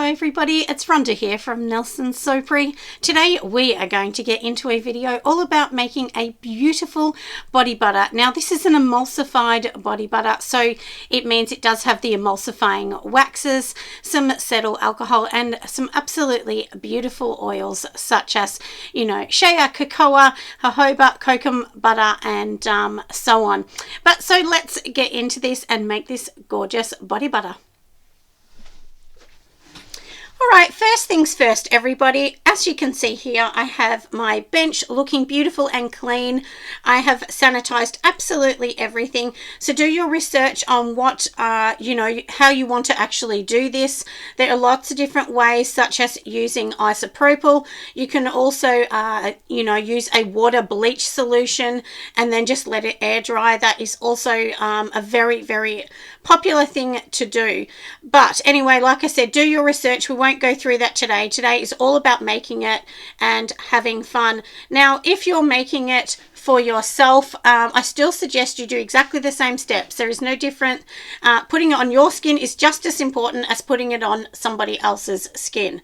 everybody, it's Rhonda here from Nelson Soapery. Today we are going to get into a video all about making a beautiful body butter. Now this is an emulsified body butter, so it means it does have the emulsifying waxes, some cetyl alcohol and some absolutely beautiful oils such as, shea, cocoa, jojoba, kokum butter and so on. But so let's get into this and make this gorgeous body butter. Alright, first things first everybody, as you can see here I have my bench looking beautiful and clean. I have sanitized absolutely everything, so do your research on what how you want to actually do this. There are lots of different ways, such as using isopropyl. You can also use a water bleach solution and then just let it air dry. That is also a very, very popular thing to do. But anyway, like I said, do your research. We won't go through that today. Today is all about making it and having fun. Now, if you're making it for yourself, I still suggest you do exactly the same steps. There is no different. Putting it on your skin is just as important as putting it on somebody else's skin.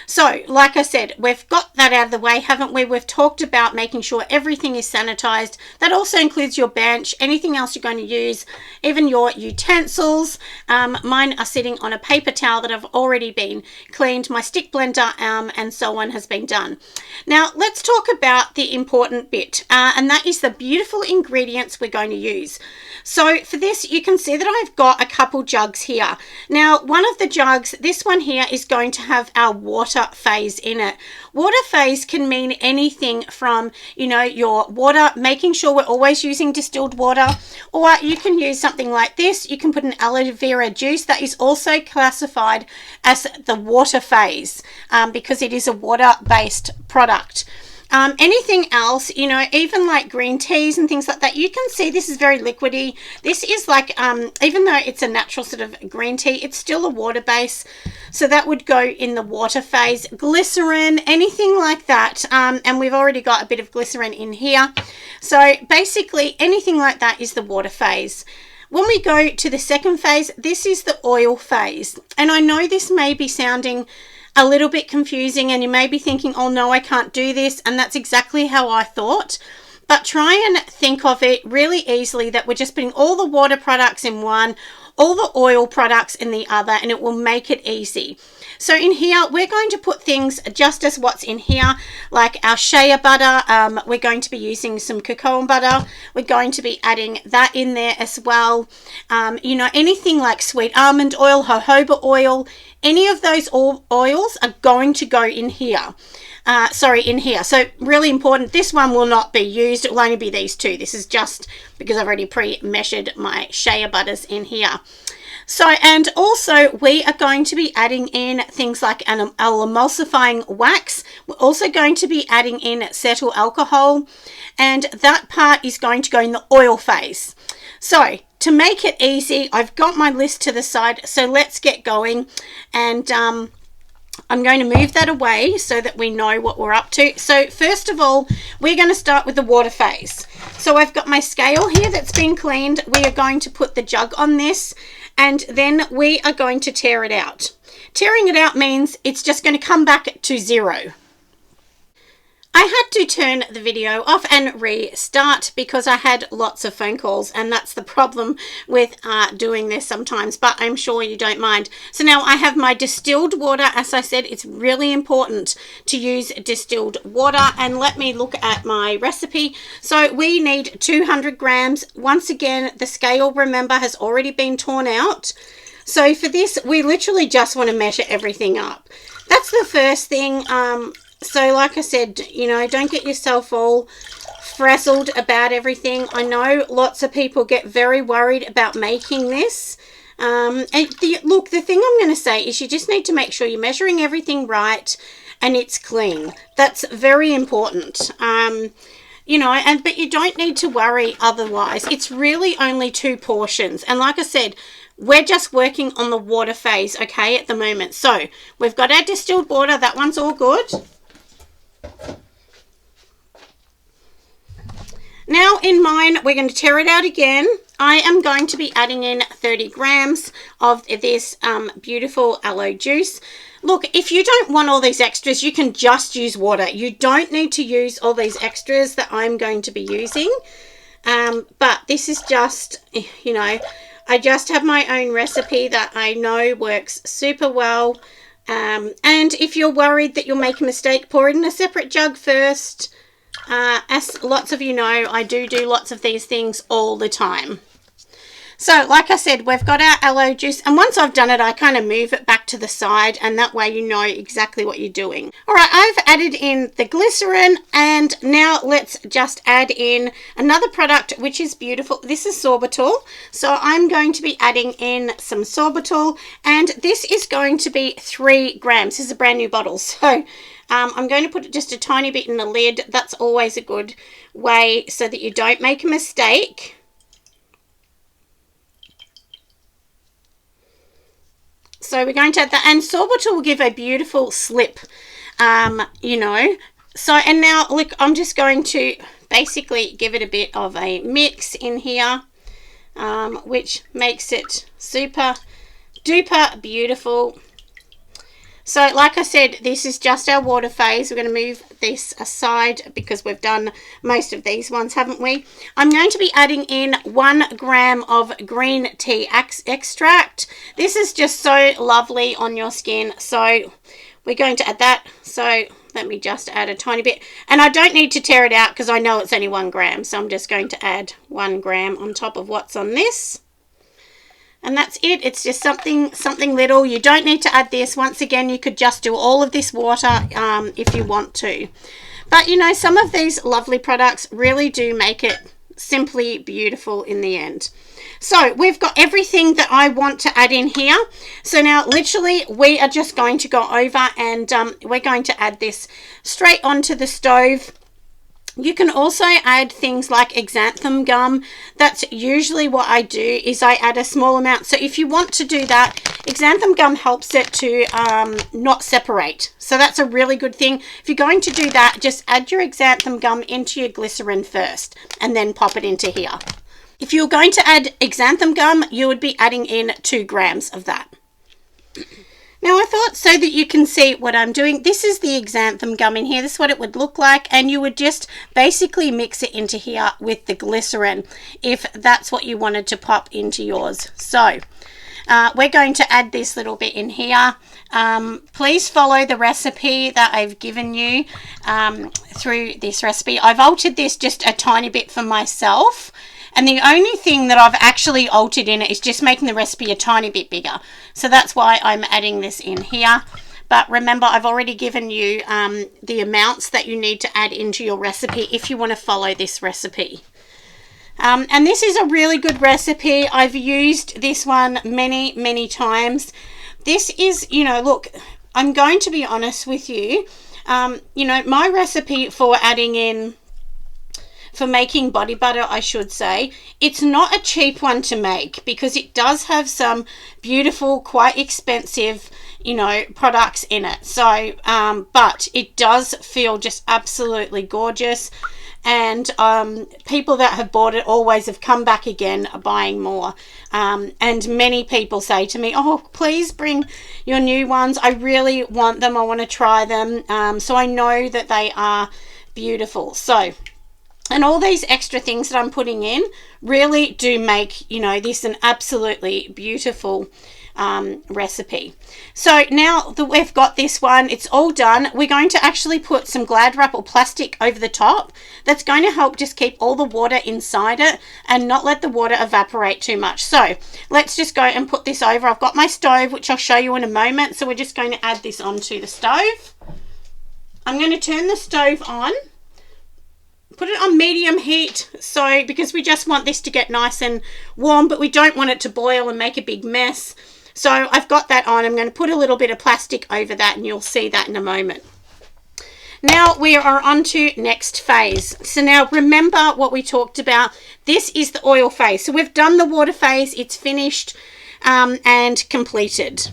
So, like I said, we've got that out of the way, haven't we? We've talked about making sure everything is sanitized. That also includes your bench, anything else you're going to use, even your utensils. Mine are sitting on a paper towel that have already been cleaned. My stick blender and so on has been done. Now, let's talk about the important bit, and that is the beautiful ingredients we're going to use. So for this, you can see that I've got a couple jugs here. Now, one of the jugs, this one here, is going to have our water phase in it. Water phase can mean anything from, your water, making sure we're always using distilled water, or you can use something like this. You can put an aloe vera juice that is also classified as the water phase because it is a water-based product. Anything else, even like green teas and things like that, you can see this is very liquidy. This is like, even though it's a natural sort of green tea, it's still a water base. So that would go in the water phase. Glycerine, anything like that. And we've already got a bit of glycerine in here. So basically anything like that is the water phase. When we go to the second phase, this is the oil phase. And I know this may be sounding a little bit confusing and you may be thinking, oh no, I can't do this, and that's exactly how I thought. But try and think of it really easily that we're just putting all the water products in one, all the oil products in the other, and it will make it easy. So in here we're going to put things just as what's in here, like our shea butter. We're going to be using some cocoa butter. We're going to be adding that in there as well. Anything like sweet almond oil, jojoba oil, any of those oils are going to go in here. In here. So really important, this one will not be used. It will only be these two. This is just because I've already pre-measured my shea butters in here. So, and also we are going to be adding in things like an emulsifying wax. We're also going to be adding in cetyl alcohol, and that part is going to go in the oil phase. So to make it easy, I've got my list to the side, so let's get going. And I'm going to move that away so that we know what we're up to. So first of all, we're going to start with the water phase. So I've got my scale here that's been cleaned. We are going to put the jug on this, and then we are going to tear it out. Tearing it out means it's just going to come back to zero. I had to turn the video off and restart because I had lots of phone calls, and that's the problem with doing this sometimes, but I'm sure you don't mind. So now I have my distilled water. As I said, it's really important to use distilled water, and let me look at my recipe. So we need 200 grams. Once again, the scale, remember, has already been torn out. So for this, we literally just want to measure everything up. That's the first thing. So like I said, don't get yourself all frazzled about everything. I know lots of people get very worried about making this. Look, the thing I'm going to say is you just need to make sure you're measuring everything right and it's clean. That's very important. But you don't need to worry otherwise. It's really only 2 portions. And like I said, we're just working on the water phase, okay, at the moment. So we've got our distilled water. That one's all good. Now in mine, we're going to tear it out again. I am going to be adding in 30 grams of this beautiful aloe juice. Look, if you don't want all these extras, you can just use water. You don't need to use all these extras that I'm going to be using. But this is just, you know, I just have my own recipe that I know works super well. And if you're worried that you'll make a mistake, pour it in a separate jug first. As lots of you know, I do lots of these things all the time. So like I said, we've got our aloe juice, and once I've done it, I kind of move it back to the side, and that way you know exactly what you're doing. All right, I've added in the glycerin, and now let's just add in another product, which is beautiful. This is sorbitol. So I'm going to be adding in some sorbitol, and this is going to be 3 grams. This is a brand new bottle. So I'm going to put just a tiny bit in the lid. That's always a good way so that you don't make a mistake. So we're going to add that, and sorbitol will give a beautiful slip, you know. So, and now look, I'm just going to basically give it a bit of a mix in here, which makes it super duper beautiful. So like I said, this is just our water phase. We're going to move this aside because we've done most of these ones, haven't we? I'm going to be adding in 1 gram of green tea extract. This is just so lovely on your skin. So we're going to add that. So let me just add a tiny bit. And I don't need to tear it out because I know it's only 1 gram. So I'm just going to add 1 gram on top of what's on this. And that's it. It's just something little. You don't need to add this. Once again, you could just do all of this water if you want to. But, you know, some of these lovely products really do make it simply beautiful in the end. So we've got everything that I want to add in here. So now literally we are just going to go over and we're going to add this straight onto the stove. You can also add things like xanthan gum. That's usually what I do, is I add a small amount. So if you want to do that, xanthan gum helps it to not separate. So that's a really good thing. If you're going to do that, just add your xanthan gum into your glycerin first and then pop it into here. If you're going to add xanthan gum, you would be adding in 2 grams of that. Now I thought, so that you can see what I'm doing, this is the xanthan gum in here. This is what it would look like, and you would just basically mix it into here with the glycerin if that's what you wanted to pop into yours. So we're going to add this little bit in here. Please follow the recipe that I've given you through this recipe. I've altered this just a tiny bit for myself. And the only thing that I've actually altered in it is just making the recipe a tiny bit bigger. So that's why I'm adding this in here. But remember, I've already given you the amounts that you need to add into your recipe if you want to follow this recipe. And this is a really good recipe. I've used this one many times. This is, you know, look, I'm going to be honest with you. You know, my recipe for adding in, for making body butter, I should say, it's not a cheap one to make because it does have some beautiful, quite expensive, you know, products in it. So, but it does feel just absolutely gorgeous. And people that have bought it always have come back again buying more. And many people say to me, oh, please bring your new ones. I really want them. I want to try them. So I know that they are beautiful. So, and all these extra things that I'm putting in really do make, you know, this an absolutely beautiful recipe. So now that we've got this one, it's all done, we're going to actually put some Glad wrap or plastic over the top. That's going to help just keep all the water inside it and not let the water evaporate too much. So let's just go and put this over. I've got my stove, which I'll show you in a moment. So we're just going to add this onto the stove. I'm going to turn the stove on. Put it on medium heat, so because we just want this to get nice and warm, but we don't want it to boil and make a big mess. So I've got that on. I'm going to put a little bit of plastic over that, and you'll see that in a moment. Now we are on to next phase. So now remember what we talked about. This is the oil phase. So we've done the water phase. It's finished and completed.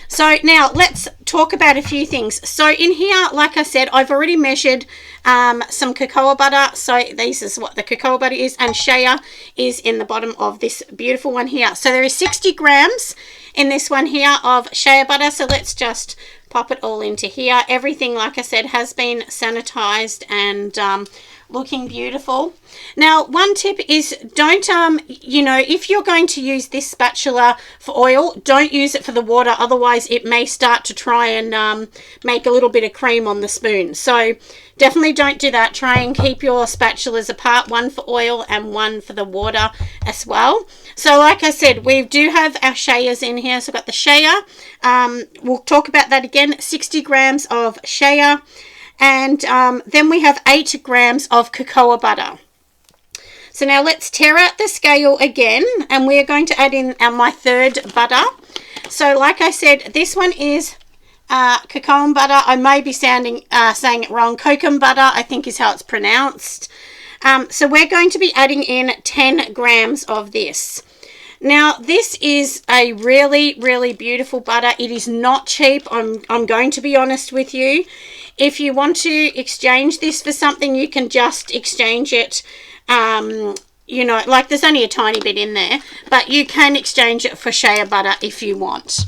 So now let's talk about a few things. So in here, like I said, I've already measured some cocoa butter. So this is what the cocoa butter is, and shea is in the bottom of this beautiful one here. So there is 60 grams in this one here of shea butter. So let's just pop it all into here. Everything, like I said, has been sanitized and looking beautiful. Now, one tip is don't, you know, if you're going to use this spatula for oil, don't use it for the water. Otherwise, it may start to try and make a little bit of cream on the spoon. So definitely don't do that. Try and keep your spatulas apart, one for oil and one for the water as well. So like I said, we do have our sheas in here. So I've got the shea. We'll talk about that again. 60 grams of shea. And then we have 8 grams of cocoa butter. So now let's tear out the scale again, and we're going to add in my third butter. So like I said, this one is cocoa butter. I may be saying it wrong. Kokum butter, I think, is how it's pronounced. So we're going to be adding in 10 grams of this. Now, this is a really, really beautiful butter. It is not cheap. I'm going to be honest with you. If you want to exchange this for something, you can just exchange it. You know, like there's only a tiny bit in there, but you can exchange it for shea butter if you want.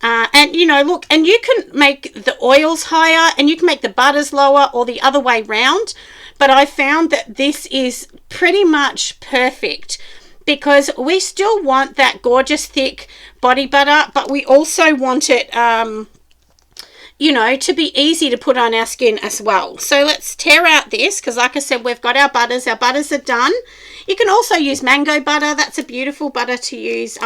And, you know, look, and you can make the oils higher and you can make the butters lower or the other way round. But I found that this is pretty much perfect, because we still want that gorgeous thick body butter, but we also want it, you know, to be easy to put on our skin as well. So let's tear out this, because like I said, we've got our butters. Our butters are done. You can also use mango butter. That's a beautiful butter to use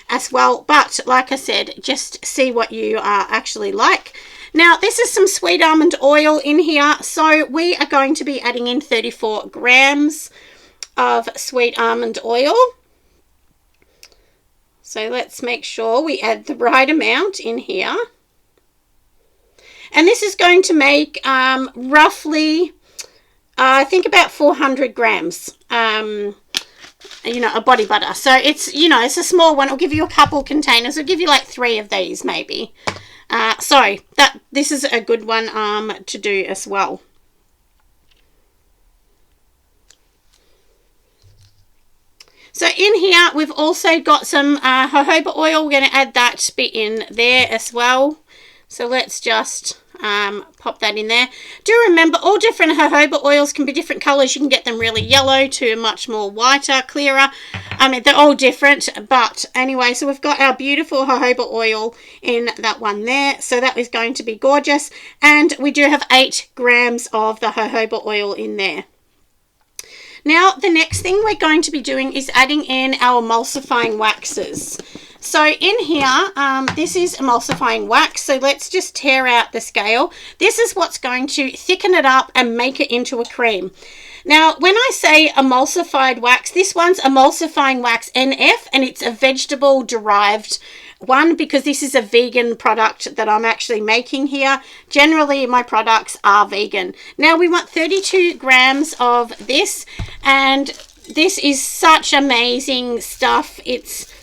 as well. But like I said, just see what you actually like. Now, this is some sweet almond oil in here. So we are going to be adding in 34 grams of sweet almond oil. So let's make sure we add the right amount in here. And this is going to make roughly, I think about 400 grams, you know, a body butter. So it's, you know, it's a small one. It'll give you a couple containers. It'll give you like 3 of these maybe. So this is a good one to do as well. So in here, we've also got some jojoba oil. We're going to add that bit in there as well. So let's just pop that in there. Do remember, all different jojoba oils can be different colors. You can get them really yellow to much more whiter, clearer. I mean, they're all different. But anyway, so we've got our beautiful jojoba oil in that one there. So that is going to be gorgeous. And we do have 8 grams of the jojoba oil in there. Now, the next thing we're going to be doing is adding in our emulsifying waxes. So in here, this is emulsifying wax. So let's just tear out the scale. This is what's going to thicken it up and make it into a cream. Now, when I say emulsified wax, this one's emulsifying wax NF, and it's a vegetable derived one, because this is a vegan product that I'm actually making here. Generally, my products are vegan. Now, we want 32 grams of this, and this is such amazing stuff. It's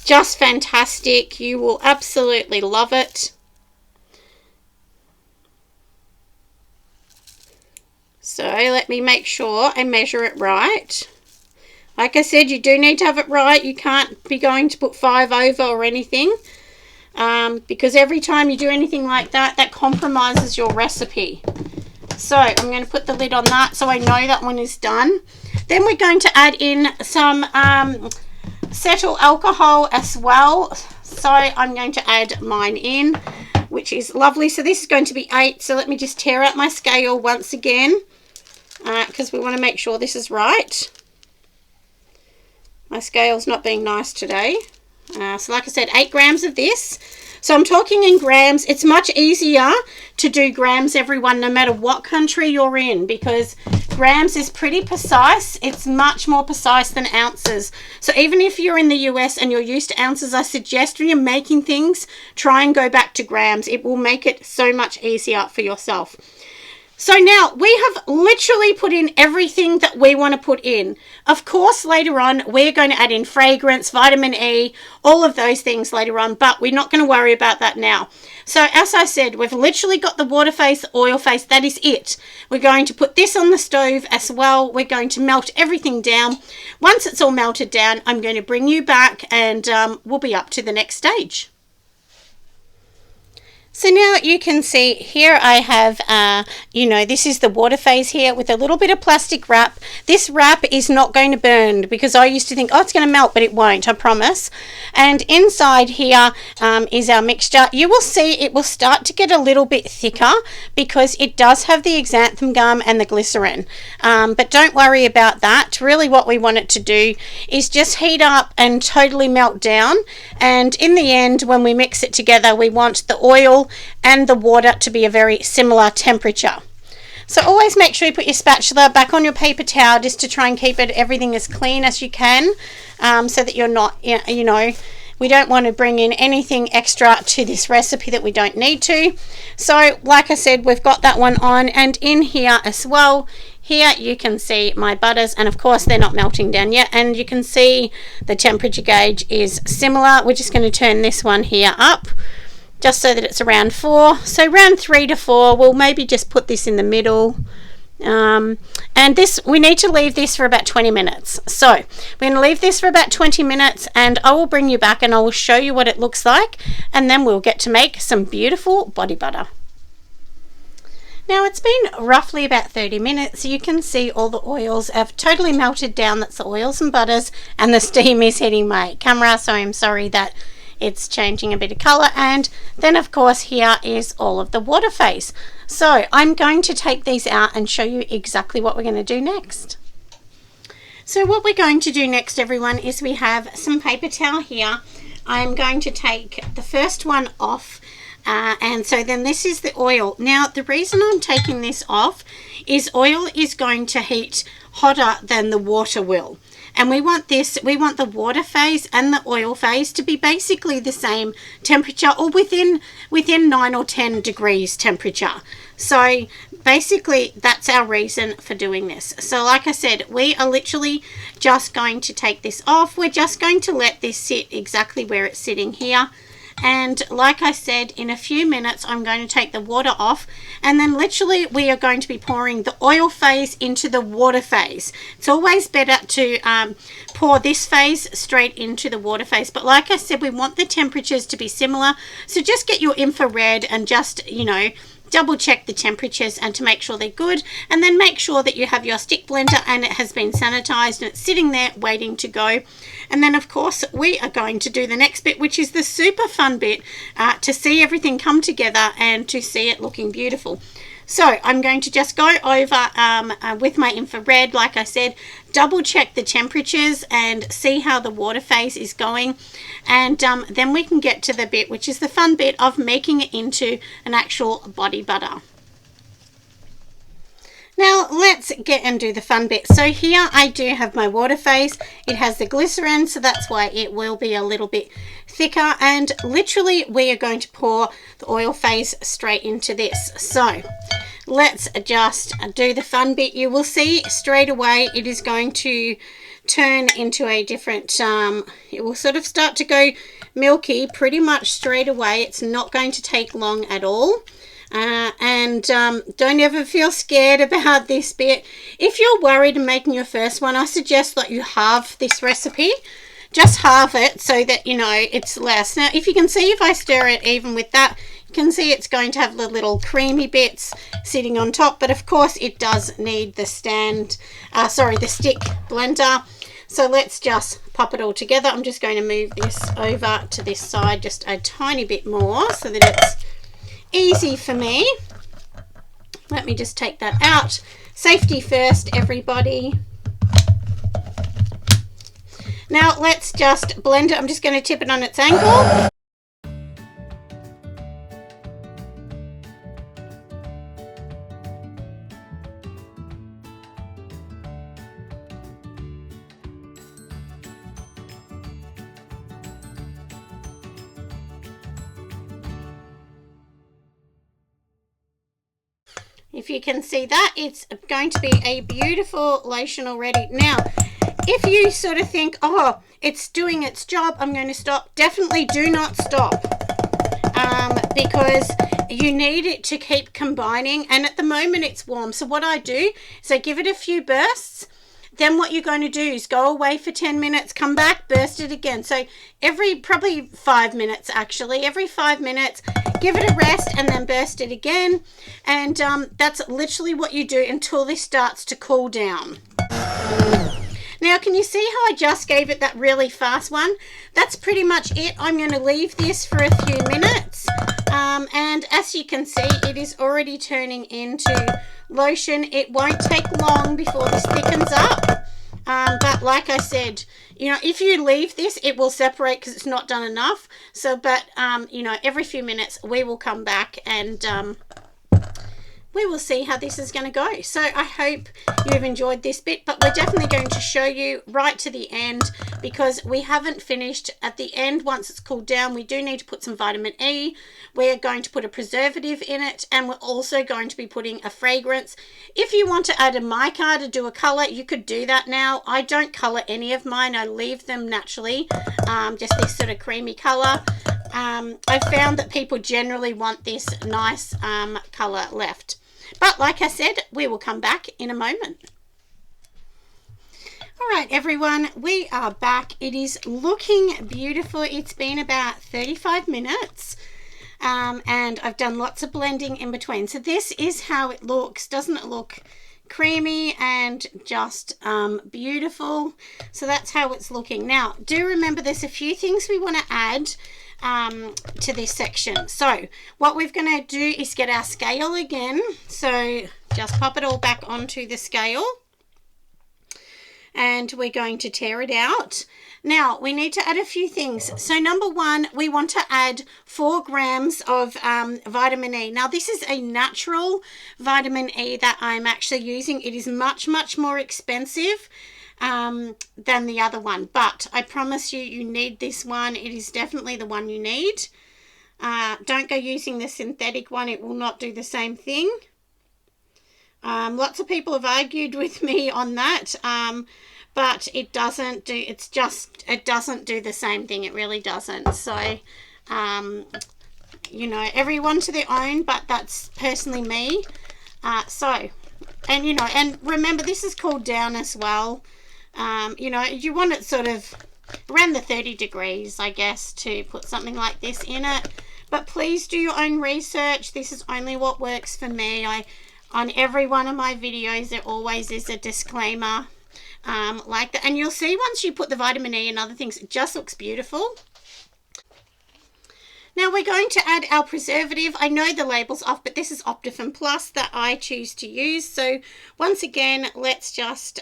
just fantastic. You will absolutely love it. So let me make sure I measure it right. Like I said, you do need to have it right. You can't be going to put 5 over or anything, because every time you do anything like that, that compromises your recipe. So I'm going to put the lid on that so I know that one is done. Then we're going to add in some cetyl alcohol as well. So I'm going to add mine in, which is lovely. So this is going to be 8. So let me just tear out my scale once again, because we want to make sure this is right. My scale's not being nice today. So like I said, 8 grams of this. So I'm talking in grams. It's much easier to do grams, everyone, no matter what country you're in, because grams is pretty precise. It's much more precise than ounces. So even if you're in the US and you're used to ounces, I suggest when you're making things, try and go back to grams. It will make it so much easier for yourself. So now we have literally put in everything that we want to put in. Of course, later on, we're going to add in fragrance, vitamin E, all of those things later on, but we're not going to worry about that now. So as I said, we've literally got the water phase, the oil phase, that is it. We're going to put this on the stove as well. We're going to melt everything down. Once it's all melted down, I'm going to bring you back and we'll be up to the next stage. So now you can see here I have, this is the water phase here with a little bit of plastic wrap. This wrap is not going to burn because I used to think, oh, it's going to melt, but it won't, I promise. And inside here is our mixture. You will see it will start to get a little bit thicker because it does have the xanthan gum and the glycerine. But don't worry about that. Really what we want it to do is just heat up and totally melt down. And in the end, when we mix it together, we want the oil and the water to be a very similar temperature. So always make sure you put your spatula back on your paper towel just to try and keep everything as clean as you can, so that you're not, we don't want to bring in anything extra to this recipe that we don't need to. So like I said, we've got that one on, and in here as well, here you can see my butters, and of course they're not melting down yet, and you can see the temperature gauge is similar. We're just going to turn this one here up just so that it's around 4. So around 3 to 4, we'll maybe just put this in the middle. And this, we need to leave this for about 20 minutes. So we're going to leave this for about 20 minutes, and I will bring you back and I will show you what it looks like, and then we'll get to make some beautiful body butter. Now it's been roughly about 30 minutes. You can see all the oils have totally melted down. That's the oils and butters, and the steam is hitting my camera, so I'm sorry that it's changing a bit of color. And then of course here is all of the water phase. So I'm going to take these out and show you exactly what we're going to do next. So what we're going to do next, everyone, is we have some paper towel here. I'm going to take the first one off, and so then this is the oil. Now the reason I'm taking this off is oil is going to heat hotter than the water will. And we want the water phase and the oil phase to be basically the same temperature, or within 9 or 10 degrees temperature. So basically that's our reason for doing this. So like I said, we are literally just going to take this off. We're just going to let this sit exactly where it's sitting here. And like I said, in a few minutes I'm going to take the water off, and then literally we are going to be pouring the oil phase into the water phase. It's always better to pour this phase straight into the water phase, but like I said, we want the temperatures to be similar. So just get your infrared and just double check the temperatures and to make sure they're good, and then make sure that you have your stick blender and it has been sanitized and it's sitting there waiting to go. And then of course we are going to do the next bit, which is the super fun bit, to see everything come together and to see it looking beautiful. So I'm going to just go over with my infrared, like I said, double check the temperatures and see how the water phase is going, and then we can get to the bit which is the fun bit of making it into an actual body butter. Now let's get and do the fun bit. So here I do have my water phase. It has the glycerin, so that's why it will be a little bit thicker, and literally we are going to pour the oil phase straight into this. So let's just do the fun bit. You will see straight away it is going to turn into a different, it will sort of start to go milky pretty much straight away. It's not going to take long at all. And don't ever feel scared about this bit. If you're worried in making your first one, I suggest that you halve this recipe. Just halve it so that it's less. Now if you can see, if I stir it even with that, you can see it's going to have the little creamy bits sitting on top, but of course it does need the the stick blender. So let's just pop it all together. I'm just going to move this over to this side just a tiny bit more so that it's easy for me. Let me just take that out. Safety first, everybody. Now let's just blend it. I'm just going to tip it on its angle. If you can see that, it's going to be a beautiful lotion already. Now, if you sort of think, oh, it's doing its job, I'm going to stop, definitely do not stop, because you need it to keep combining, and at the moment it's warm. So what I do is I give it a few bursts. Then what you're going to do is go away for 10 minutes, come back, burst it again. So probably 5 minutes actually, every 5 minutes, give it a rest and then burst it again. And that's literally what you do until this starts to cool down. Now, can you see how I just gave it that really fast one? That's pretty much it. I'm going to leave this for a few minutes. And as you can see, it is already turning into lotion. It won't take long before this thickens up. But like I said, you know, if you leave this, it will separate because it's not done enough. So, but, you know, every few minutes we will come back and we will see how this is going to go. So I hope you've enjoyed this bit, but we're definitely going to show you right to the end because we haven't finished. At the end, once it's cooled down, we do need to put some vitamin E. We're going to put a preservative in it, and we're also going to be putting a fragrance. If you want to add a mica to do a color, you could do that now. I don't color any of mine. I leave them naturally, just this sort of creamy color. I found that people generally want this nice color left. But like I said, we will come back in a moment. All right, everyone, we are back. It is looking beautiful. It's been about 35 minutes. And I've done lots of blending in between. So this is how it looks. Doesn't it look creamy and just beautiful? So that's how it's looking. Now, do remember there's a few things we want to add to this section. So what we're going to do is get our scale again. So just pop it all back onto the scale. And we're going to tear it out. Now, we need to add a few things. So number one, we want to add 4 grams of vitamin E. Now, this is a natural vitamin E that I'm actually using. It is much, much more expensive than the other one. But I promise you, you need this one. It is definitely the one you need. Don't go using the synthetic one. It will not do the same thing. Lots of people have argued with me on that. But it doesn't do, it doesn't do the same thing. It really doesn't. So, you know, everyone to their own, but that's personally me. And, you know, and remember, this is cooled down as well. You know, you want it sort of around the 30 degrees, I guess, to put something like this in it. But please do your own research. This is only what works for me. On every one of my videos, there always is a disclaimer. Like that, and you'll see once you put the vitamin E and other things, it just looks beautiful. Now we're going to add our preservative. I know the label's off, but this is Optifen Plus that I choose to use. So once again, let's just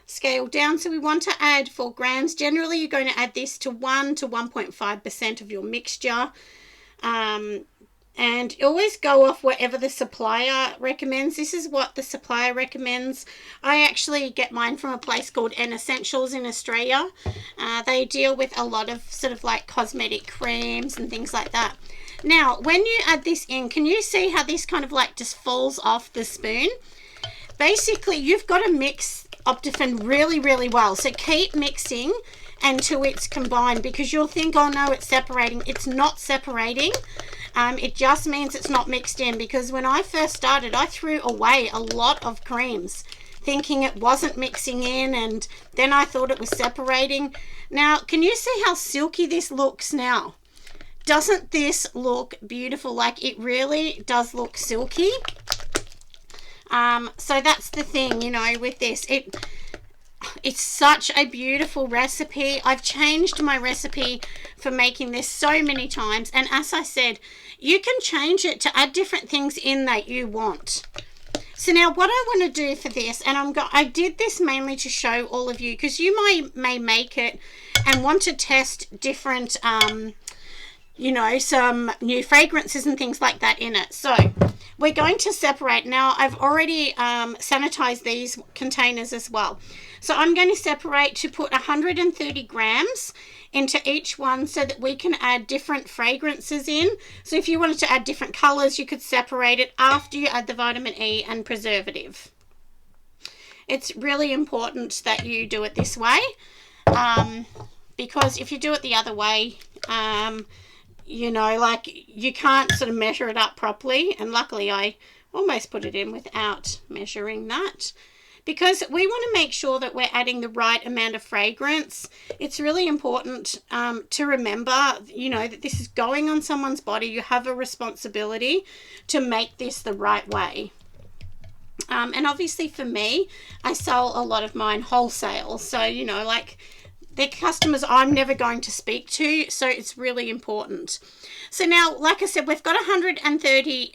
scale down. So we want to add 4 grams. Generally, you're going to add this to 1 to 1.5% of your mixture. And always go off whatever the supplier recommends. This is what the supplier recommends. I actually get mine from a place called N Essentials in Australia. They deal with a lot of sort of like cosmetic creams and things like that. Now, when you add this in, can you see how this kind of like just falls off the spoon? Basically, you've got to mix Optifen really, really well. So keep mixing until it's combined, because you'll think, oh no, it's separating. It's not separating. It just means it's not mixed in, because when I first started, I threw away a lot of creams thinking it wasn't mixing in, and then I thought it was separating. Now, can you see how silky this looks now? Doesn't this look beautiful? Like, it really does look silky. So that's the thing, you know, with this. It's such a beautiful recipe. I've changed my recipe for making this so many times, and as I said, you can change it to add different things in that you want. So now what I want to do for this, and I did this mainly to show all of you, because you may make it and want to test different you know, some new fragrances and things like that in it. So we're going to separate. Now, I've already sanitized these containers as well. So I'm going to separate to put 130 grams into each one so that we can add different fragrances in. So if you wanted to add different colors, you could separate it after you add the vitamin E and preservative. It's really important that you do it this way, because if you do it the other way, you know, like you can't sort of measure it up properly. And luckily I almost put it in without measuring that, because we want to make sure that we're adding the right amount of fragrance. It's really important to remember, you know, that this is going on someone's body. You have a responsibility to make this the right way. And obviously for me, I sell a lot of mine wholesale. So, you know, like they're customers I'm never going to speak to. So it's really important. So now, like I said, we've got 130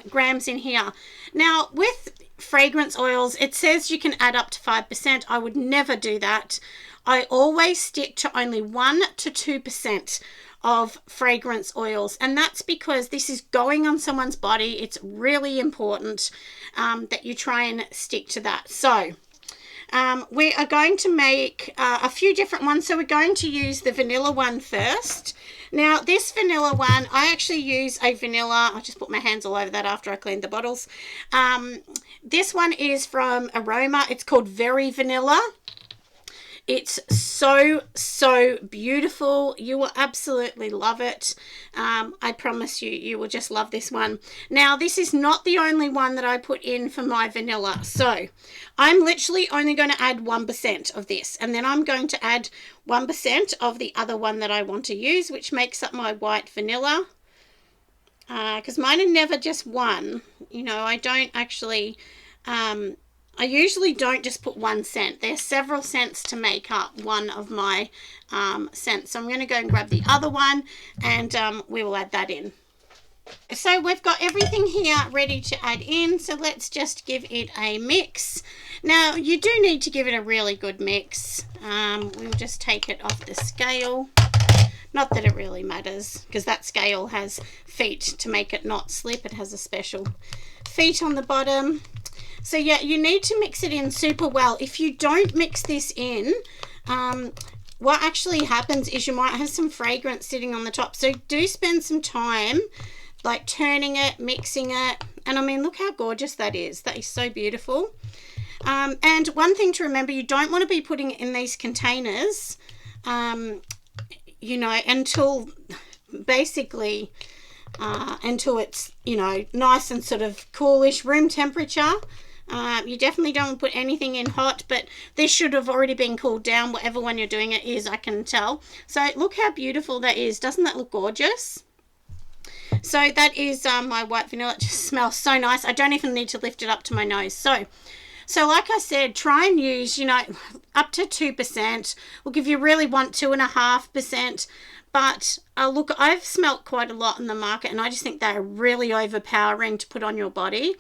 grams in here. Now with fragrance oils, it says you can add up to 5%. I would never do that. I always stick to only 1 to 2% of fragrance oils, and that's because this is going on someone's body. It's really important that you try and stick to that. So we are going to make a few different ones. So we're going to use the vanilla one first. Now this vanilla one, I actually use a vanilla, I just put my hands all over that after I cleaned the bottles. This one is from Aroma. It's called Very Vanilla. It's so beautiful. You will absolutely love it. I promise you, you will just love this one. Now, this is not the only one that I put in for my vanilla. So I'm literally only going to add 1% of this. And then I'm going to add 1% of the other one that I want to use, which makes up my white vanilla. Because mine are never just one. You know, I don't actually... I usually don't just put 1 scent. There's several scents to make up one of my scents. So I'm going to go and grab the other one, and we will add that in. So we've got everything here ready to add in. So let's just give it a mix. Now you do need to give it a really good mix. We'll just take it off the scale. Not that it really matters, because that scale has feet to make it not slip. It has a special feet on the bottom. So yeah, you need to mix it in super well. If you don't mix this in, what actually happens is you might have some fragrance sitting on the top. So do spend some time like turning it, mixing it. And I mean, look how gorgeous that is. That is so beautiful. And one thing to remember, you don't want to be putting it in these containers, you know, until basically... until it's, you know, nice and sort of coolish, room temperature. You definitely don't put anything in hot, but this should have already been cooled down, whatever one you're doing it is, I can tell. So look how beautiful that is. Doesn't that look gorgeous? So that is my white vanilla. It just smells so nice. I don't even need to lift it up to my nose. So like I said, try and use, you know, up to 2%. Look, if you really want 2.5%. But look, I've smelt quite a lot in the market, and I just think they're really overpowering to put on your body.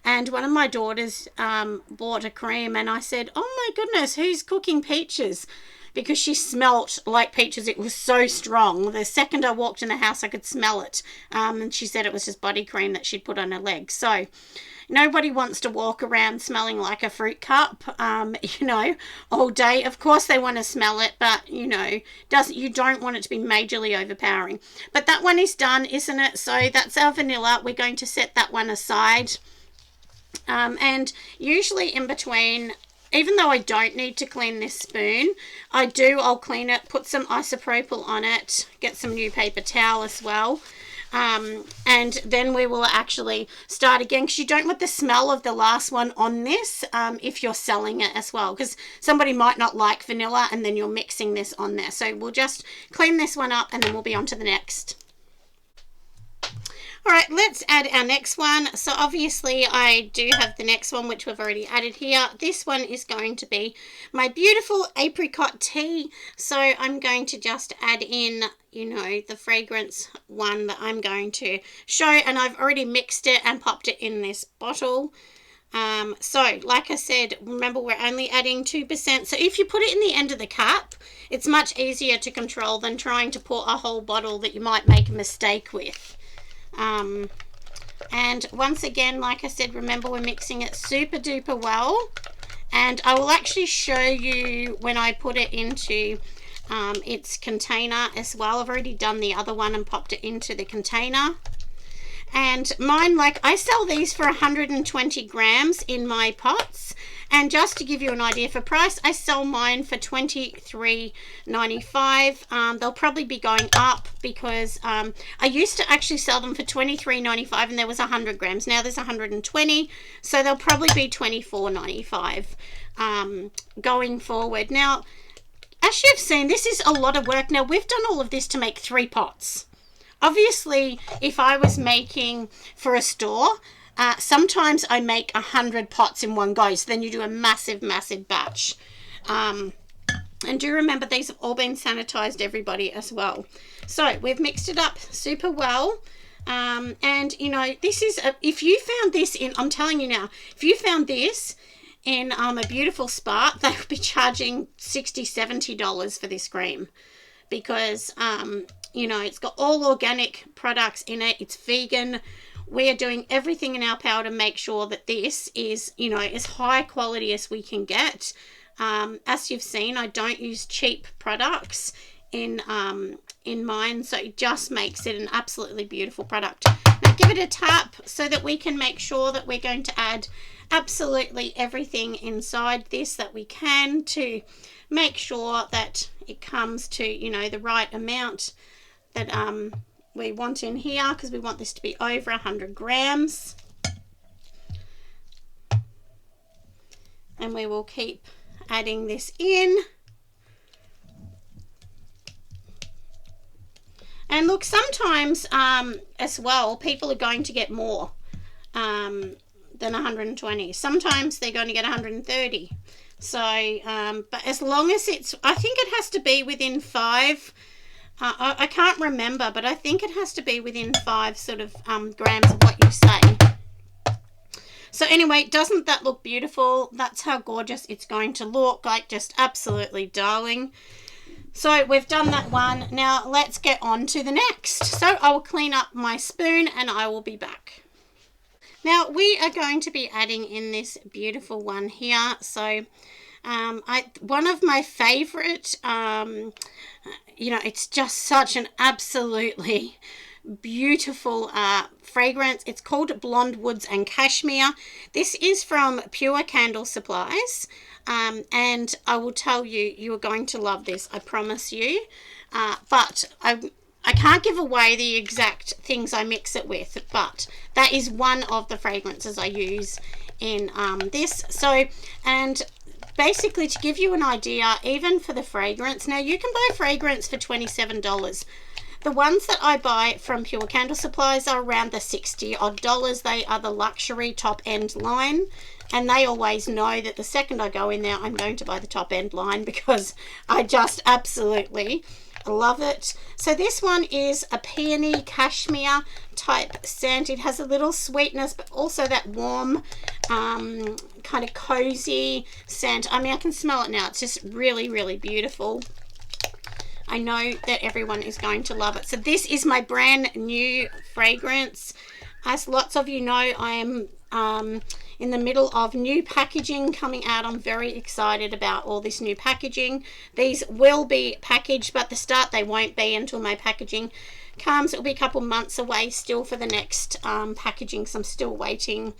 And one of my daughters bought a cream, and I said, oh my goodness, who's cooking peaches? Because she smelt like peaches. It was so strong. The second I walked in the house, I could smell it. And she said it was just body cream that she'd put on her legs. So nobody wants to walk around smelling like a fruit cup, you know, all day. Of course they want to smell it, but, you know, you don't want it to be majorly overpowering. But that one is done, isn't it? So that's our vanilla. We're going to set that one aside. And usually in between, even though I don't need to clean this spoon, I'll clean it, put some isopropyl on it, get some new paper towel as well. And then we will actually start again, because you don't want the smell of the last one on this if you're selling it as well, because somebody might not like vanilla and then you're mixing this on there. So we'll just clean this one up and then we'll be on to the next. All right, let's add our next one. So obviously I do have the next one, which we've already added here. This one is going to be my beautiful apricot tea. So I'm going to just add in, you know, the fragrance one that I'm going to show. And I've already mixed it and popped it in this bottle. So like I said, remember we're only adding 2%. So if you put it in the end of the cap, it's much easier to control than trying to pour a whole bottle that you might make a mistake with. And once again, like I said, remember we're mixing it super duper well. And I will actually show you when I put it into its container as well. I've already done the other one and popped it into the container. And mine, like, I sell these for 120 grams in my pots. And just to give you an idea for price, I sell mine for $23.95. They'll probably be going up because I used to actually sell them for $23.95 and there was 100 grams. Now there's 120, so they'll probably be $24.95 going forward. Now, as you've seen, this is a lot of work. Now, we've done all of this to make 3 pots. Obviously, if I was making for a store, sometimes I make 100 pots in one go. So then you do a massive batch. And do remember, these have all been sanitized, everybody, as well. So we've mixed it up super well. And, you know, this is, if you found this in, I'm telling you now, if you found this in a beautiful spot, they would be charging $60, $70 for this cream. Because, you know, it's got all organic products in it. It's vegan. We are doing everything in our power to make sure that this is, you know, as high quality as we can get. As you've seen, I don't use cheap products in mine, so it just makes it an absolutely beautiful product. Now give it a tap so that we can make sure that we're going to add absolutely everything inside this that we can to make sure that it comes to, you know, the right amount that we want in here, because we want this to be over 100 grams. And we will keep adding this in. And look, sometimes as well, people are going to get more than 120. Sometimes they're going to get 130. So, but as long as it's, I think it has to be within 5. I can't remember, but I think it has to be within 5 sort of grams of what you say. So anyway, doesn't that look beautiful? That's how gorgeous it's going to look, like just absolutely darling. So we've done that one. Now let's get on to the next. So I will clean up my spoon and I will be back. Now we are going to be adding in this beautiful one here. So one of my favorite, you know, it's just such an absolutely beautiful fragrance. It's called Blonde Woods and Cashmere. This is from Pure Candle Supplies, and I will tell you, you are going to love this, I promise you. But I can't give away the exact things I mix it with, but that is one of the fragrances I use in this. So, and basically, to give you an idea, even for the fragrance, now you can buy fragrance for $27. The ones that I buy from Pure Candle Supplies are around the $60 odd. They are the luxury top end line, and they always know that the second I go in there, I'm going to buy the top end line because I just absolutely love it. So this one is a peony cashmere type scent. It has a little sweetness, but also that warm kind of cozy scent. I mean, I can smell it now. It's just really beautiful. I know that everyone is going to love it. So this is my brand new fragrance. As lots of you know, I am in the middle of new packaging coming out. I'm very excited about all this new packaging. These will be packaged, but the start they won't be until my packaging comes. It'll be a couple months away still for the next packaging, so I'm still waiting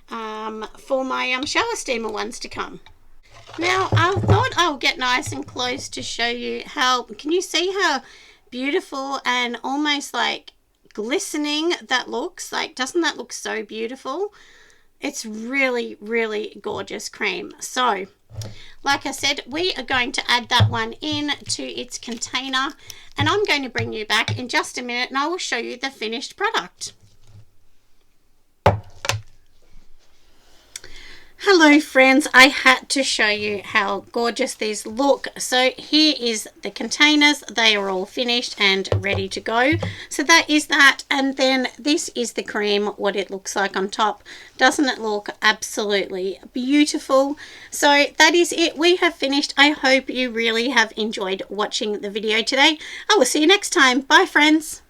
for my shower steamer ones to come. Now I thought I'll get nice and close to show you how, can you see how beautiful and almost like glistening that looks? Like, doesn't that look so beautiful? It's really gorgeous cream. So like I said, we are going to add that one in to its container, and I'm going to bring you back in just a minute and I will show you the finished product. Hello friends, I had to show you how gorgeous these look. So here is the containers. They are all finished and ready to go. So that is that, and then this is the cream, what it looks like on top. Doesn't it look absolutely beautiful? So that is it. We have finished. I hope you really have enjoyed watching the video today. I will see you next time. Bye friends.